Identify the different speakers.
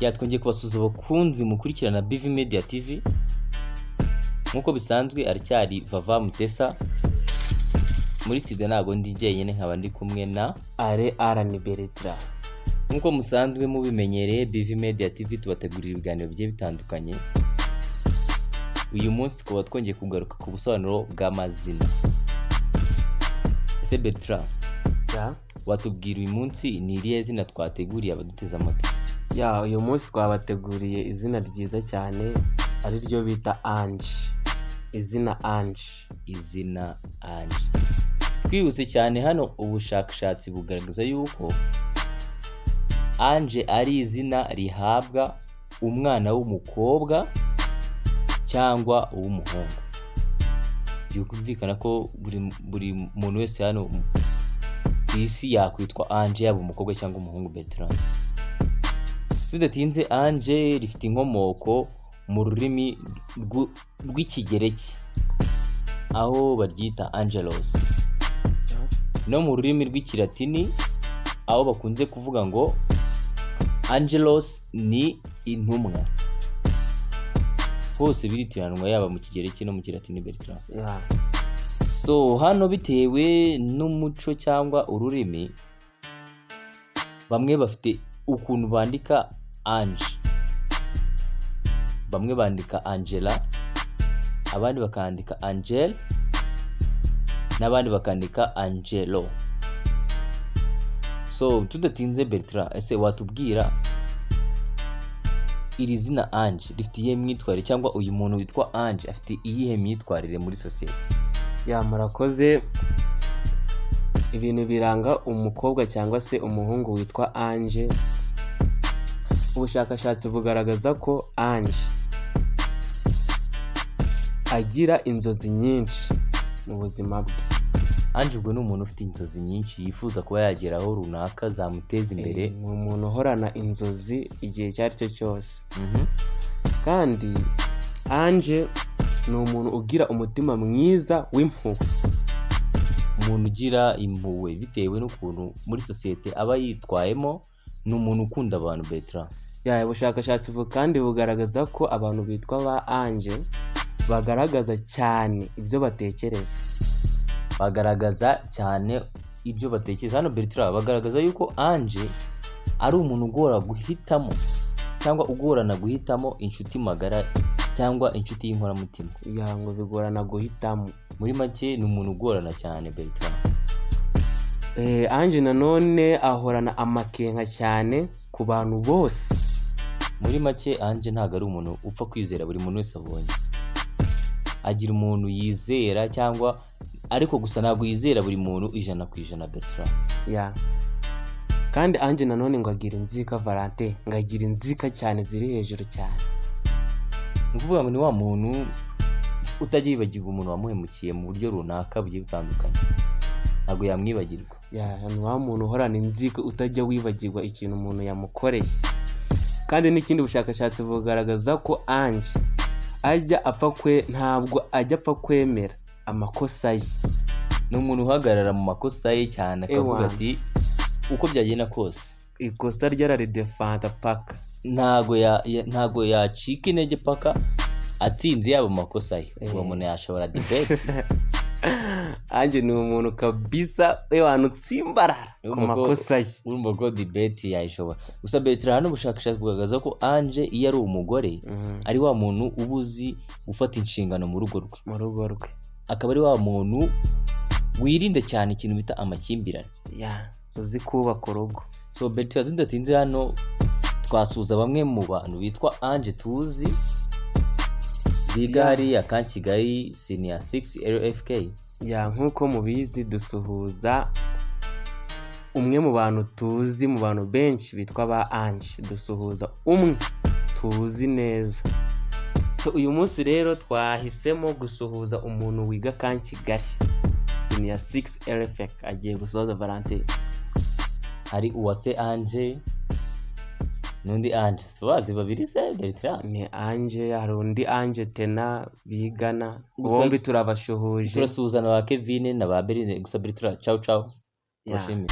Speaker 1: Twongeye kubasuhuza abakunzi mukurikirana BV Media TV. Nkuko bisanzwe aracyari Vava Mutesa. Muri studio ntago ndi jyenyene, nkaba ndi kumwe na
Speaker 2: Arani Beritra.
Speaker 1: Nkuko musanzwe mubimenyereye, BV Media TV tubategurira ibiganiro bigiye bitandukanye. Uyu munsi kuba twongeye kugaruka ku busobanuro bw'amazina. Ese Bertra, watubwira uyu munsi ni irihe zina twateguriye abaduteza amatwi?
Speaker 2: Uyu munsi twabateguriye izina ryiza cyane ari ryo bita Ange. Izina Ange. Twihuse cyane, hano ubushakashatsi bugaragaza yuko Ange ari izina rihabwa umwana w'umukobwa cyangwa uw'umuhungu. Byumvikana ko buri muntu wese hano ku isi yakwitwa Ange, yaba umukobwa cyangwa umuhungu. Bertrand, tudatinze, Ange rifite inkomoko mu rurimi rw'ikigereki aho baryita Angelos, no mu rurimi rw'ikilatini aho bakunze kuvuga ngo Angelos ni intumwa. Hose biritiranwa yaba mu kigereki no mu kilatini. Bertrand, so hano bitewe n'umuco cyangwa ururimi, bamwe bafite ukuntu bandika Ange. Bamwe bandika Angela, abandi bakandika Angel, n'abandi bakandika Angelo. So tudatinze, Bertrand, ese watubwira iri zina Ange rifite iyihe myitwarire, cyangwa uyu muntu witwa Ange afite iyihe myitwarire muri sosiyete? Murakoze. Ibintu biranga umukobwa cyangwa se umuhungu witwa Ange, ubushakashatsi bugaragaza ko Ange agira inzozi nyinshi mu buzima bwe.
Speaker 1: Ange ubwo ni umuntu ufite inzozi nyinshi yifuza kuba yageraho runaka zamuteza imbere.
Speaker 2: Ni umuntu uhorana inzozi igihe icyo ari cyo cyose. Kandi Ange ni umuntu ugira umutima mwiza w'impuhwe.
Speaker 1: Umuntu ugira impuhwe bitewe n'ukuntu muri sosiyete aba yitwayemo. Ni umuntu ukunda abantu. Bertrand,
Speaker 2: ubushakashatsi kandi bugaragaza ko abantu bitwa ba Ange bagaragaza cyane ibyo batekereza. Hano Bertrand bagaragaza yuko Ange ari umuntu ugorana guhitamo inshuti magara cyangwa inshuti y'inkoramutima. Ngo bigorana guhitamo.
Speaker 1: Muri make ni umuntu ugorana cyane. Bertrand,
Speaker 2: Ange nanone ahorana amakenga cyane ku bantu bose.
Speaker 1: Muri make Ange ntabwo ari umuntu upfa kwizera buri muntu wese abonye. Agira umuntu yizera, cyangwa ariko gusa ntabwo yizera buri muntu 100%. Bertrand,
Speaker 2: kandi Ange nanone ngo agira inzika Valente, ngo agira inzika cyane ziri hejuru cyane.
Speaker 1: Ni ukuvuga ngo ni wa muntu utajya yibagirwa umuntu wamuhemukiye mu buryo runaka bugiye butandukanye. Ntabwo yamwibagirwa.
Speaker 2: Ni wa muntu uhorana inzika, utajya wibagirwa ikintu umuntu yamukoreye. Kandi n'ikindi bushakashatsi bugaragaza ko Ange ntabwo ajya apfa kwemera amakosa ye.
Speaker 1: Ni umuntu uhagarara mu makosa ye cyane, akavuga ati uko byagenda kose
Speaker 2: ikosa ryararidefanta paka.
Speaker 1: Ntago yacika intege paka atsinze yaba makosa ye. Uwo muntu yashobora debate. Ange ni umuntu kabisa utsimbarara ku makosa ye. Urumva ko debate yayishobora. Gusa Bertrand, hano ubushakashatsi bugaragaza ko Ange iyo ari umugore ari wa muntu ubuzi ufata inshingano mu rugo rwe. Akaba ari wa muntu wirinda cyane ikintu bita amakimbirane.
Speaker 2: Uzi kubaka urugo.
Speaker 1: So Bertrand, tudatinze, hano twasuza bamwe mu bantu bitwa Ange tuzi biga hariya ka Kigali Senior 6 LFK.
Speaker 2: Nk'uko mubizi, dusuhuza umwe mu bantu tuzi, mu bantu benshi bitwa ba Ange, dusuhuza umwe tuzi neza. So uyu munsi rero twahisemo gusuhuza umuntu wiga ka Kigali Senior 6 LFK, agiye gusoza Valente.
Speaker 1: Hari Uwase Ange n'undi Ange, bazi babiri se Bertrand?
Speaker 2: Ni Ange, hari undi Ange tena bigana. Bombi turabashuhuje.
Speaker 1: Turasuhuzana ba Kevin na ba Berine. Gusa Bertrand, ciao. Washimye.